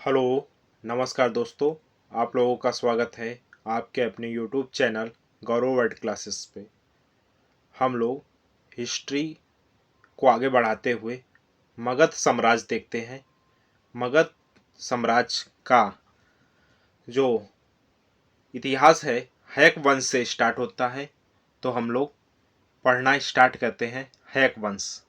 Hello, नमस्कार दोस्तों। आप लोगों का स्वागत है आपके अपने यूट्यूब चैनल गौरव वर्ल्ड क्लासेस पे। हम लोग हिस्ट्री को आगे बढ़ाते हुए मगध साम्राज्य देखते हैं। मगध साम्राज्य का जो इतिहास है हैक वंश से स्टार्ट होता है। तो हम लोग पढ़ना स्टार्ट करते हैं हैक वंश।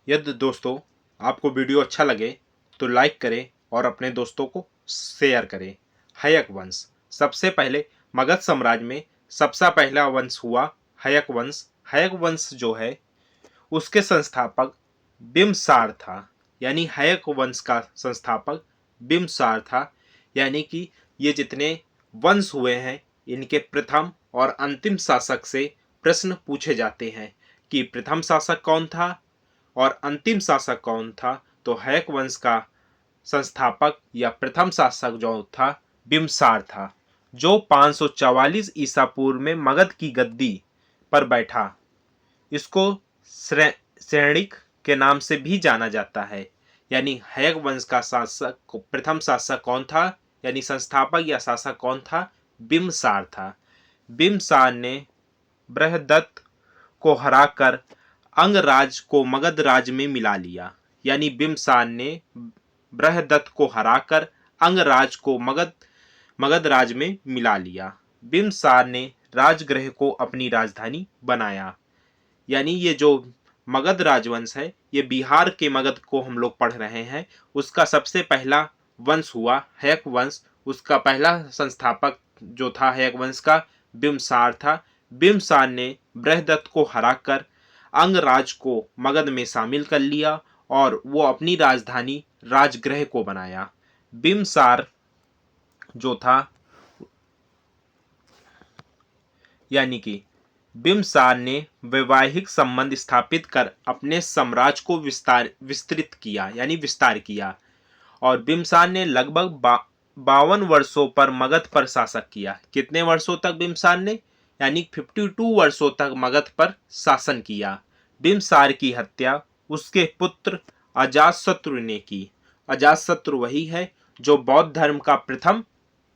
यदि दोस्तों आपको वीडियो अच्छा लगे तो लाइक करें और अपने दोस्तों को शेयर करें। हैक वंश सबसे पहले मगध साम्राज्य में सबसे पहला वंश हुआ हैक वंश। हैक वंश जो है उसके संस्थापक बिम्बसार था। यानी हैक वंश का संस्थापक बिम्बसार था। यानी कि ये जितने वंश हुए हैं इनके प्रथम और अंतिम शासक से प्रश्न पूछे जाते हैं कि प्रथम शासक कौन था और अंतिम शासक कौन था। तो हैक वंश का संस्थापक या प्रथम शासक जो था बिम्बसार था, जो 544 ईसा पूर्व में मगध की गद्दी पर बैठा। इसको श्रेणिक के नाम से भी जाना जाता है। यानी हैक वंश का शासक प्रथम शासक कौन था, यानी संस्थापक या शासक कौन था? बिम्बसार था। बिम्बसार ने बृहदत्त को हराकर अंगराज को मगध राज में मिला लिया। यानी बिम्बसार ने बृहदत्त को हराकर अंगराज को मगध राज में मिला लिया। बिम्बसार ने राजगृह को अपनी राजधानी बनाया। यानी ये जो मगध राजवंश है ये बिहार के मगध को हम लोग पढ़ रहे हैं। उसका सबसे पहला वंश हुआ हैक वंश। उसका पहला संस्थापक जो था हैक वंश का बिम्बसार था। बिम्बसार ने बृहदत्त को हराकर अंगराज को मगध में शामिल कर लिया और वो अपनी राजधानी राजगृह को बनाया। बिम्बसार जो था यानी कि बिम्बसार ने वैवाहिक संबंध स्थापित कर अपने साम्राज्य को विस्तृत किया यानी विस्तार किया। और बिम्बसार ने लगभग 52 वर्षों पर मगध पर शासक किया। कितने वर्षों तक बिम्बसार ने? यानी 52 वर्षों तक मगध पर शासन किया। बिम्बसार की हत्या उसके पुत्र अजातशत्रु ने की। अजातशत्रु वही है जो बौद्ध धर्म का प्रथम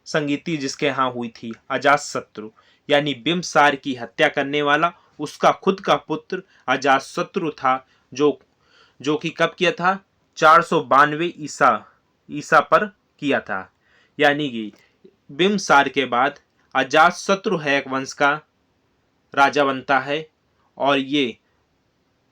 संगीति जिसके यहाँ हुई थी, अजातशत्रु। यानी बिम्बसार की हत्या करने वाला उसका खुद का पुत्र अजातशत्रु था, जो कि कब किया था? 492 ईसा पर किया था। यानी कि बिम्बसार के बाद अजातशत्रु हैक वंश का राजा बनता है और ये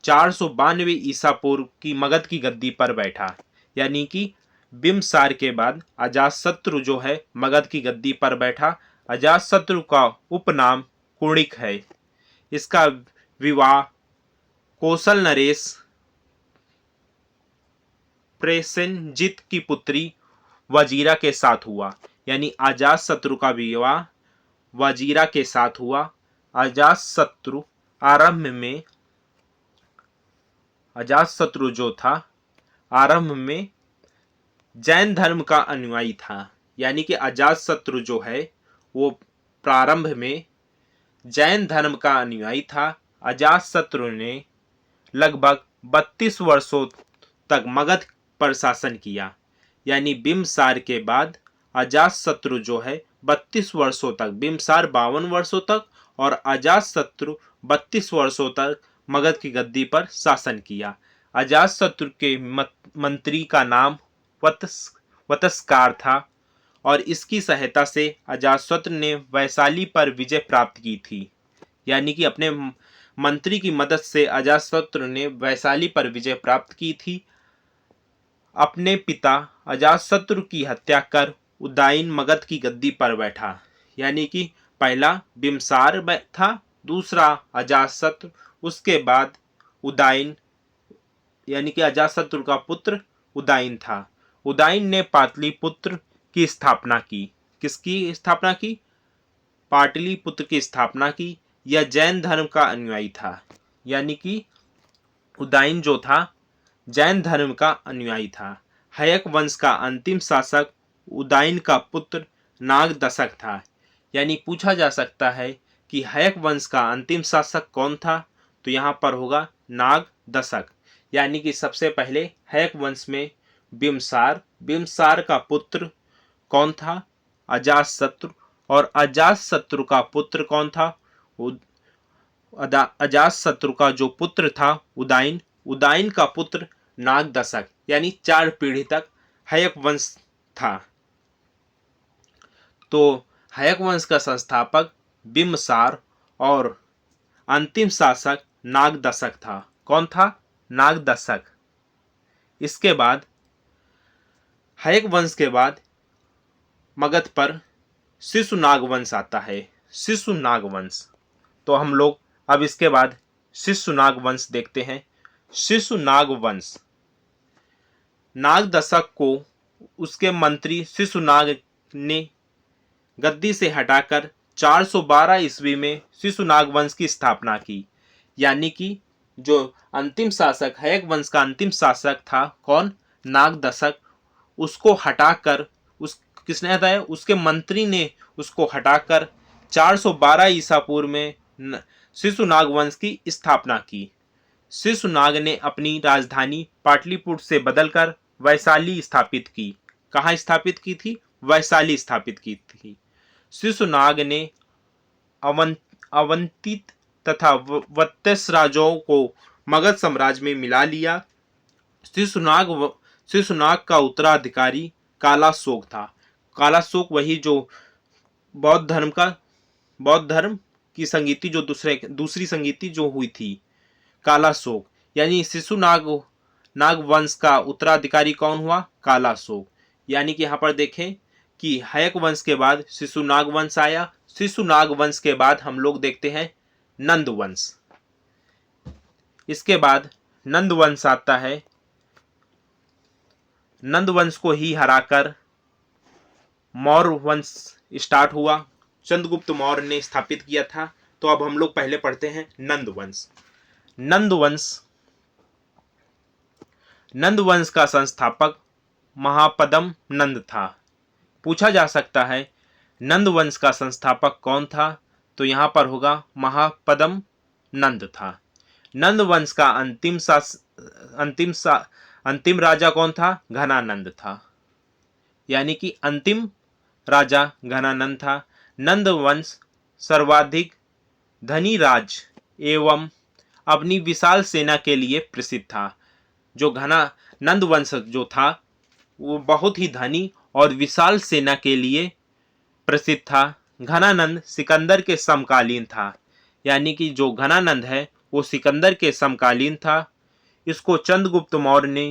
492 ईसा पूर्व की मगध की गद्दी पर बैठा। यानी कि बिम्बसार के बाद अजातशत्रु जो है मगध की गद्दी पर बैठा। अजातशत्रु का उपनाम कुणिक है। इसका विवाह कौशल नरेश प्रेसेनजित की पुत्री वजीरा के साथ हुआ। यानी अजातशत्रु का विवाह वजीरा के साथ हुआ। अजातशत्रु जो था आरंभ में जैन धर्म का अनुयायी था। यानी कि अजातशत्रु जो है वो प्रारंभ में जैन धर्म का अनुयायी था। अजातशत्रु ने लगभग 32 वर्षों तक मगध पर शासन किया। यानी बिम्बसार के बाद अजातशत्रु जो है 32 वर्षों तक, बिम्बसार 52 वर्षों तक और अजातशत्रु 32 वर्षों तक मगध की गद्दी पर शासन किया। अजातशत्रु के मंत्री का नाम वतस्कार था और इसकी सहायता से अजातशत्रु ने वैशाली पर विजय प्राप्त की थी। यानी कि अपने मंत्री की मदद से अजातशत्रु ने वैशाली पर विजय प्राप्त की थी। अपने पिता अजातशत्रु की हत्या कर उदयन मगध की गद्दी पर बैठा। यानी कि पहला बिम्बसार था, दूसरा अजातशत्रु, उसके बाद उदयन यानी कि अजातशत्रु का पुत्र उदयन था। उदयन ने पाटलिपुत्र की स्थापना की। किसकी स्थापना की? पाटलिपुत्र की स्थापना की। यह जैन धर्म का अनुयायी था। यानी कि उदयन जो था जैन धर्म का अनुयायी था। हैक वंश का अंतिम शासक उदयन का पुत्र नागदशक था। यानी पूछा जा सकता है कि हैक वंश का अंतिम शासक कौन था? तो यहाँ पर होगा नागदशक। यानी कि सबसे पहले हयक वंश में बिम्बसार का पुत्र कौन था? अजातशत्रु। और अजातशत्रु का पुत्र कौन था? अजातशत्रु का जो पुत्र था उदाइन का पुत्र नागदशक। यानी 4 पीढ़ी तक हयक वंश था। तो हयक वंश का संस्थापक बिम्बसार और अंतिम शासक नागदशक था। कौन था? नागदशक। इसके बाद हयक वंश के बाद मगध पर शिशुनाग वंश आता है। शिशुनाग वंश। तो हम लोग अब इसके बाद शिशुनाग वंश देखते हैं। शिशुनाग वंश नागदशक को उसके मंत्री शिशुनाग ने गद्दी से हटाकर 412 ईस्वी में शिशुनाग वंश की स्थापना की। यानी कि जो अंतिम शासक हयक वंश का अंतिम शासक था कौन? नागदशक। उसको हटाकर किसने हटाया? उसके मंत्री ने उसको हटाकर 412 ईसा पूर्व में शिशुनाग वंश की स्थापना की। शिशुनाग ने अपनी राजधानी पाटलिपुत्र से बदलकर वैशाली स्थापित की। कहाँ स्थापित की थी? वैशाली स्थापित की थी। शिशुनाग ने अवंतित तथा वत्स राजाओं को मगध साम्राज्य में मिला लिया। शिशुनाग का उत्तराधिकारी कालाशोक था। कालाशोक वही जो बौद्ध धर्म की संगीति जो दूसरी संगीति जो हुई थी, कालाशोक। यानी नाग वंश का उत्तराधिकारी कौन हुआ? कालाशोक। यानी कि यहाँ पर देखें कि हयक वंश के बाद शिशुनाग वंश आया। शिशुनाग वंश के बाद हम लोग देखते हैं नंद वंश। इसके बाद नंद वंश आता है। नंद वंश को ही हराकर मौर्य वंश स्टार्ट हुआ। चंद्रगुप्त मौर्य ने स्थापित किया था। तो अब हम लोग पहले पढ़ते हैं नंद वंश। नंद वंश का संस्थापक महापदम नंद था। पूछा जा सकता है नंद वंश का संस्थापक कौन था? तो यहां पर होगा महापदम नंद था। नंद वंश का अंतिम राजा कौन था? घनानंद था। यानी कि अंतिम राजा घनानंद था। नंद वंश सर्वाधिक धनी राज एवं अपनी विशाल सेना के लिए प्रसिद्ध था। जो नंद वंश जो था वो बहुत ही धनी और विशाल सेना के लिए प्रसिद्ध था। घनानंद सिकंदर के समकालीन था। यानी कि जो घनानंद है वो सिकंदर के समकालीन था। इसको चंद्रगुप्त मौर्य ने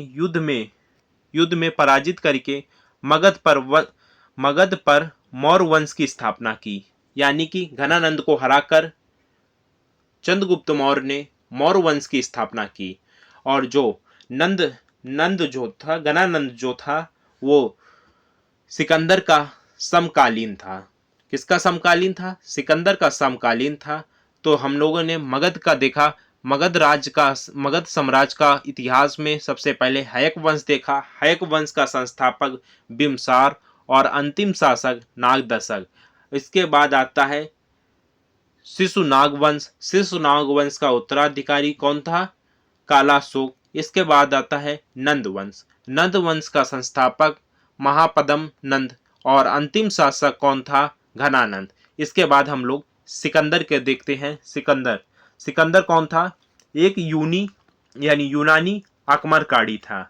युद्ध में पराजित करके मगध पर मौर्य वंश की स्थापना की। यानी कि घनानंद को हराकर चंद्रगुप्त मौर्य ने मौर्य वंश की स्थापना की। और जो घनानंद जो था वो सिकंदर का समकालीन था। किसका समकालीन था? सिकंदर का समकालीन था। तो हम लोगों ने मगध का देखा। मगध साम्राज्य का इतिहास में सबसे पहले हयक वंश देखा। हयक वंश का संस्थापक बिम्बसार और अंतिम शासक नागदशक। इसके बाद आता है शिशुनाग वंश। शिशुनाग वंश का उत्तराधिकारी कौन था? कालाशोक। इसके बाद आता है नंद वंश। नंद वंश का संस्थापक महापदम नंद और अंतिम शासक कौन था? घनानंद। इसके बाद हम लोग सिकंदर के देखते हैं। सिकंदर कौन था? एक यूनानी आक्रमणकारी था।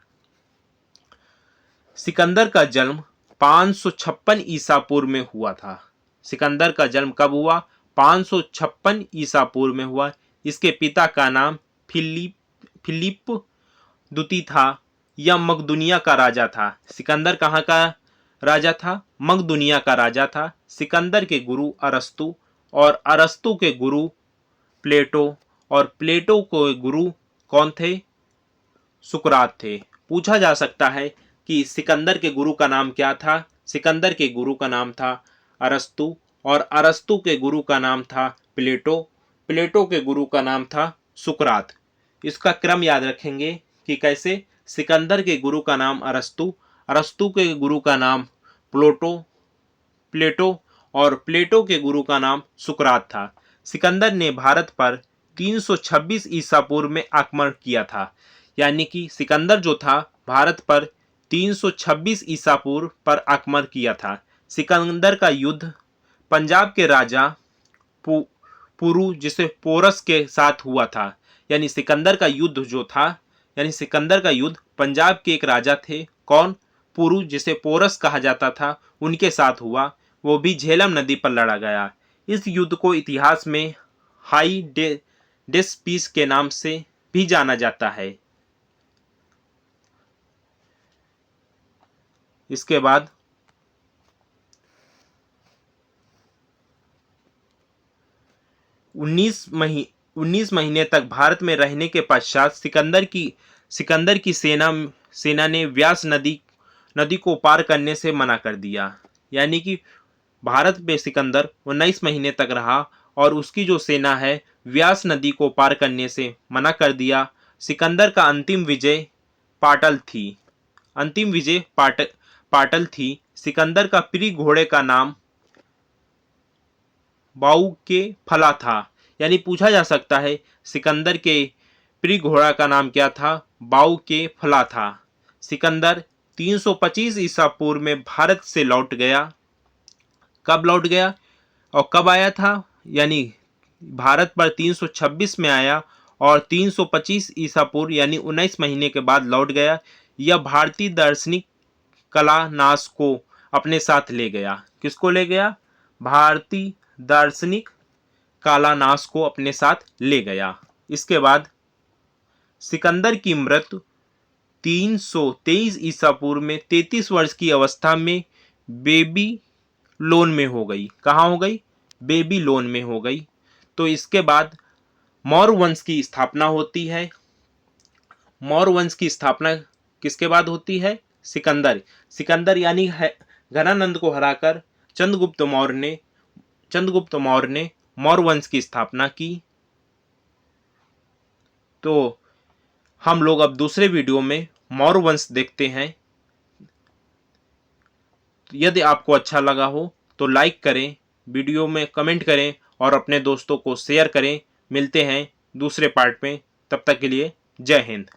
सिकंदर का जन्म 556 ईसा पूर्व में हुआ था। सिकंदर का जन्म कब हुआ? 556 ईसा पूर्व में हुआ। इसके पिता का नाम फिलिप द्वितीय था। यह मकदुनिया का राजा था। सिकंदर कहाँ का राजा था? मकदुनिया का राजा था। सिकंदर के गुरु अरस्तु और अरस्तु के गुरु प्लेटो और प्लेटो के गुरु कौन थे? सुकरात थे। पूछा जा सकता है कि सिकंदर के गुरु का नाम क्या था? सिकंदर के गुरु का नाम था अरस्तु और अरस्तु के गुरु का नाम था प्लेटो। प्लेटो के गुरु का नाम था सुकरात। इसका क्रम याद रखेंगे कि कैसे सिकंदर के गुरु का नाम अरस्तु, अरस्तु के गुरु का नाम प्लेटो और प्लेटो के गुरु का नाम सुकरात था। सिकंदर ने भारत पर 326 ईसा पूर्व में आक्रमण किया था। यानी कि सिकंदर जो था भारत पर 326 ईसा पूर्व पर आक्रमण किया था। सिकंदर का युद्ध पंजाब के राजा पुरु जिसे पोरस के साथ हुआ था। यानी सिकंदर का युद्ध जो था, यानी सिकंदर का युद्ध पंजाब के एक राजा थे, कौन? पुरु जिसे पोरस कहा जाता था, उनके साथ हुआ। वो भी झेलम नदी पर लड़ा गया। इस युद्ध को इतिहास में हाई डेस पीस के नाम से भी जाना जाता है। इसके बाद 19 महीने तक भारत में रहने के पश्चात सिकंदर की सेना ने व्यास नदी को पार करने से मना कर दिया। यानी कि भारत में सिकंदर 19 महीने तक रहा और उसकी जो सेना है व्यास नदी को पार करने से मना कर दिया। सिकंदर का अंतिम विजय पाटल थी। सिकंदर का प्रिय घोड़े का नाम बाऊ के फला था। यानी पूछा जा सकता है सिकंदर के प्रिय घोड़ा का नाम क्या था? बाऊ के फला था। सिकंदर 325 ईसा पूर्व में भारत से लौट गया। कब लौट गया और कब आया था? यानी भारत पर 326 में आया और 325 ईसा पूर्व यानी 19 महीने के बाद लौट गया। यह भारतीय दार्शनिक कालानास को अपने साथ ले गया। किसको ले गया? भारतीय दार्शनिक कालानास को अपने साथ ले गया। इसके बाद सिकंदर की मृत्यु 323 ईसा पूर्व में 33 वर्ष की अवस्था में बेबीलोन में हो गई। कहाँ हो गई? बेबीलोन में हो गई। तो इसके बाद मौर्य वंश की स्थापना होती है। मौर्य वंश की स्थापना किसके बाद होती है? सिकंदर यानी घनानंद को हराकर चंद्रगुप्त मौर्य ने मौर्य वंश की स्थापना की। तो हम लोग अब दूसरे वीडियो में मौर्य वंश देखते हैं। यदि आपको अच्छा लगा हो तो लाइक करें, वीडियो में कमेंट करें और अपने दोस्तों को शेयर करें। मिलते हैं दूसरे पार्ट में, तब तक के लिए जय हिंद।